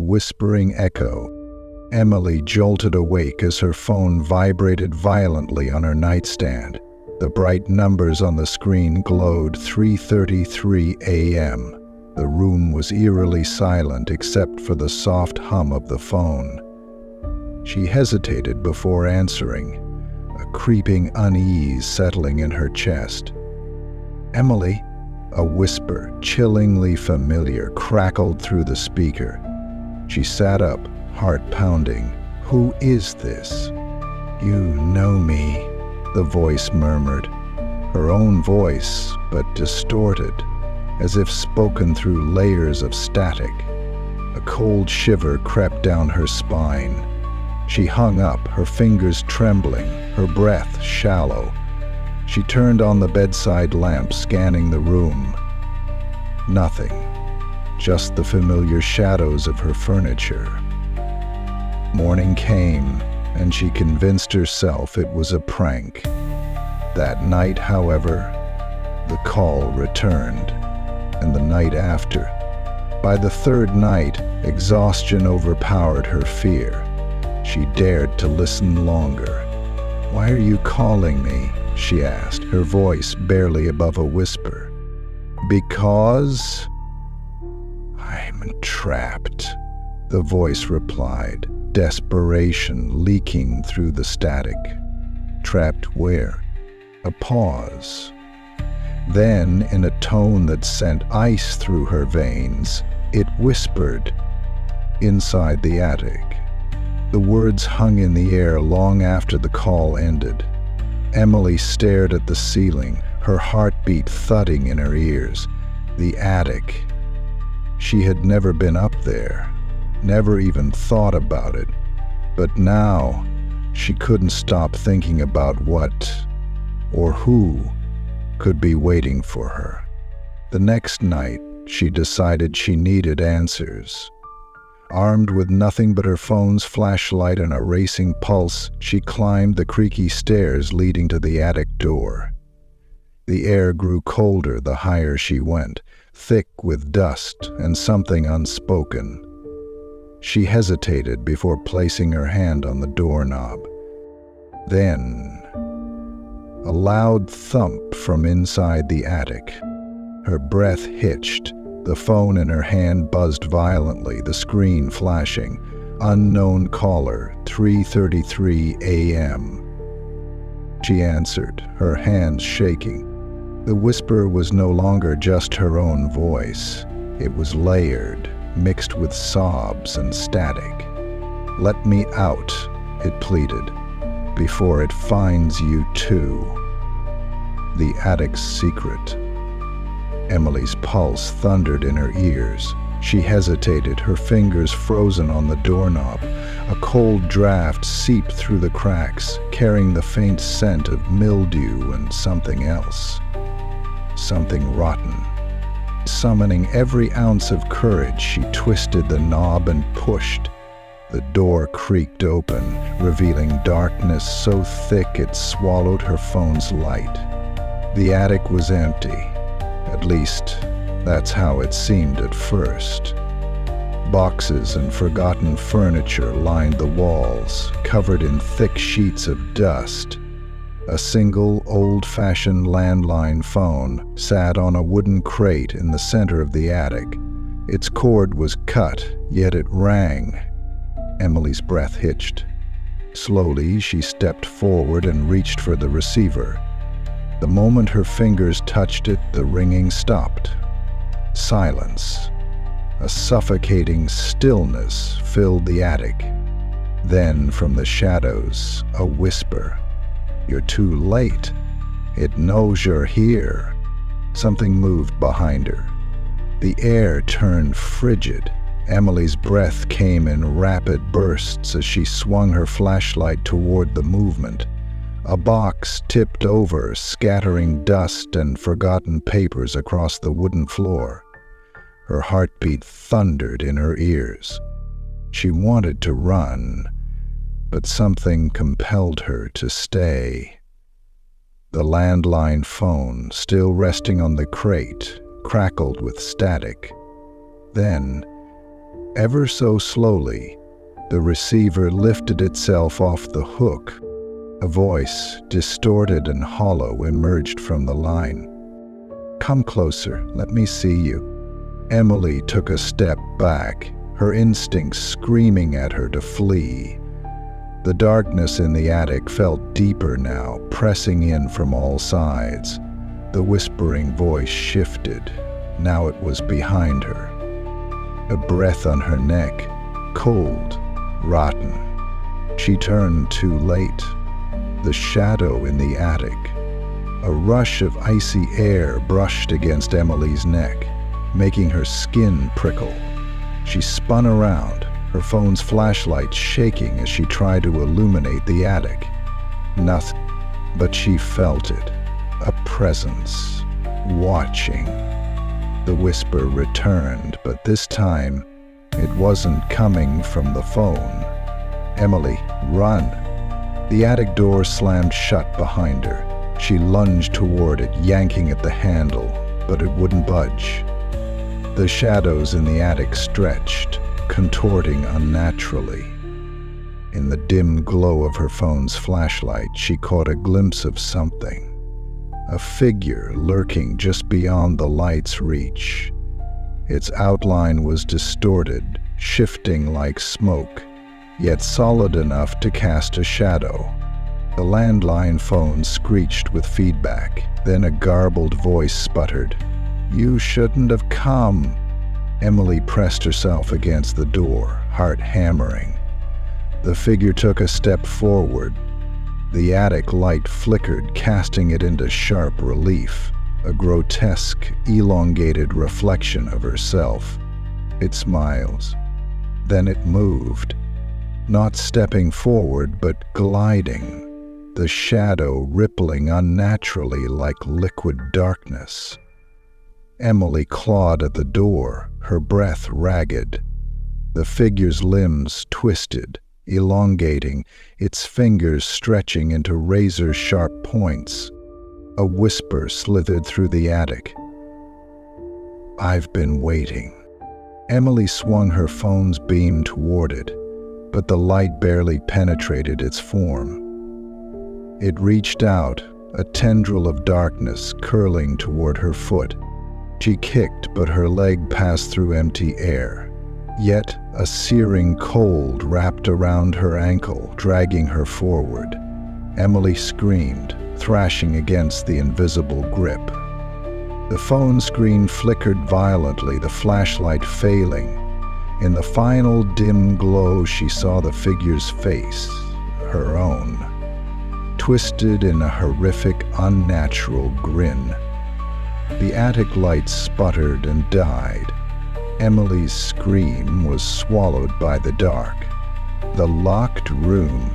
whispering echo. Emily jolted awake as her phone vibrated violently on her nightstand. The bright numbers on the screen glowed 3:33 a.m. The room was eerily silent except for the soft hum of the phone. She hesitated before answering, a creeping unease settling in her chest. "Emily," a whisper, chillingly familiar, crackled through the speaker. She sat up, heart pounding. "Who is this?" "You know me," the voice murmured. Her own voice, but distorted, as if spoken through layers of static. A cold shiver crept down her spine. She hung up, her fingers trembling, her breath shallow. She turned on the bedside lamp, scanning the room. Nothing, just the familiar shadows of her furniture. Morning came, and she convinced herself it was a prank. That night, however, the call returned, and the night after. By the third night, exhaustion overpowered her fear. She dared to listen longer. "Why are you calling me?" she asked, her voice barely above a whisper. "Because I'm trapped," the voice replied, desperation leaking through the static. "Trapped where?" A pause. Then, in a tone that sent ice through her veins, it whispered, "Inside the attic." The words hung in the air long after the call ended. Emily stared at the ceiling, her heartbeat thudding in her ears. The attic. She had never been up there, never even thought about it. But now, she couldn't stop thinking about what, or who, could be waiting for her. The next night, she decided she needed answers. Armed with nothing but her phone's flashlight and a racing pulse, she climbed the creaky stairs leading to the attic door. The air grew colder the higher she went, thick with dust and something unspoken. She hesitated before placing her hand on the doorknob. Then, a loud thump from inside the attic. Her breath hitched. The phone in her hand buzzed violently, the screen flashing. Unknown caller, 3:33 a.m. She answered, her hands shaking. The whisper was no longer just her own voice. It was layered, mixed with sobs and static. "Let me out," it pleaded, "before it finds you too." The attic's secret. Emily's pulse thundered in her ears. She hesitated, her fingers frozen on the doorknob. A cold draft seeped through the cracks, carrying the faint scent of mildew and something else. Something rotten. Summoning every ounce of courage, she twisted the knob and pushed. The door creaked open, revealing darkness so thick it swallowed her phone's light. The attic was empty. At least, that's how it seemed at first. Boxes and forgotten furniture lined the walls, covered in thick sheets of dust. A single old-fashioned landline phone sat on a wooden crate in the center of the attic. Its cord was cut, yet it rang. Emily's breath hitched. Slowly, she stepped forward and reached for the receiver. The moment her fingers touched it, the ringing stopped. Silence. A suffocating stillness filled the attic. Then, from the shadows, a whisper. "You're too late. It knows you're here." Something moved behind her. The air turned frigid. Emily's breath came in rapid bursts as she swung her flashlight toward the movement. A box tipped over, scattering dust and forgotten papers across the wooden floor. Her heartbeat thundered in her ears. She wanted to run, but something compelled her to stay. The landline phone, still resting on the crate, crackled with static. Then, Ever so slowly, the receiver lifted itself off the hook. A voice, distorted and hollow, emerged from the line. "Come closer, let me see you." Emily took a step back, her instincts screaming at her to flee. The darkness in the attic felt deeper now, pressing in from all sides. The whispering voice shifted. Now it was behind her. A breath on her neck, cold, rotten. She turned too late. The shadow in the attic. A rush of icy air brushed against Emily's neck, making her skin prickle. She spun around, her phone's flashlight shaking as she tried to illuminate the attic. Nothing, but she felt it. A presence, watching. The whisper returned, but this time, it wasn't coming from the phone. "Emily, run!" The attic door slammed shut behind her. She lunged toward it, yanking at the handle, but it wouldn't budge. The shadows in the attic stretched, contorting unnaturally. In the dim glow of her phone's flashlight, she caught a glimpse of something. A figure lurking just beyond the light's reach. Its outline was distorted, shifting like smoke, yet solid enough to cast a shadow. The landline phone screeched with feedback, then a garbled voice sputtered, "You shouldn't have come." Emily pressed herself against the door, heart hammering. The figure took a step forward. The attic light flickered, casting it into sharp relief, a grotesque, elongated reflection of herself. It smiled. Then it moved, not stepping forward, but gliding, the shadow rippling unnaturally like liquid darkness. Emily clawed at the door, her breath ragged. The figure's limbs twisted, elongating, its fingers stretching into razor-sharp points. A whisper slithered through the attic. "I've been waiting." Emily swung her phone's beam toward it, but the light barely penetrated its form. It reached out, a tendril of darkness curling toward her foot. She kicked, but her leg passed through empty air. Yet a searing cold wrapped around her ankle, dragging her forward. Emily screamed, thrashing against the invisible grip. The phone screen flickered violently, the flashlight failing. In the final dim glow, she saw the figure's face, her own, twisted in a horrific, unnatural grin. The attic lights sputtered and died. Emily's scream was swallowed by the dark. The locked room.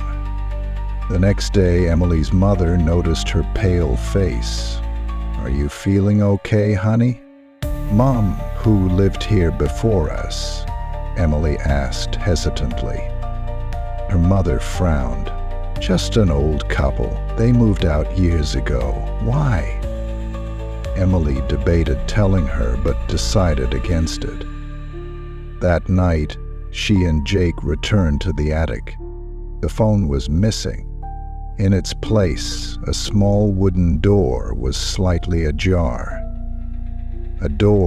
The next day, Emily's mother noticed her pale face. "Are you feeling okay, honey?" "Mom, who lived here before us?" Emily asked hesitantly. Her mother frowned. "Just an old couple. They moved out years ago. Why?" Emily debated telling her, but decided against it. That night, she and Jake returned to the attic. The phone was missing. In its place, a small wooden door was slightly ajar. A door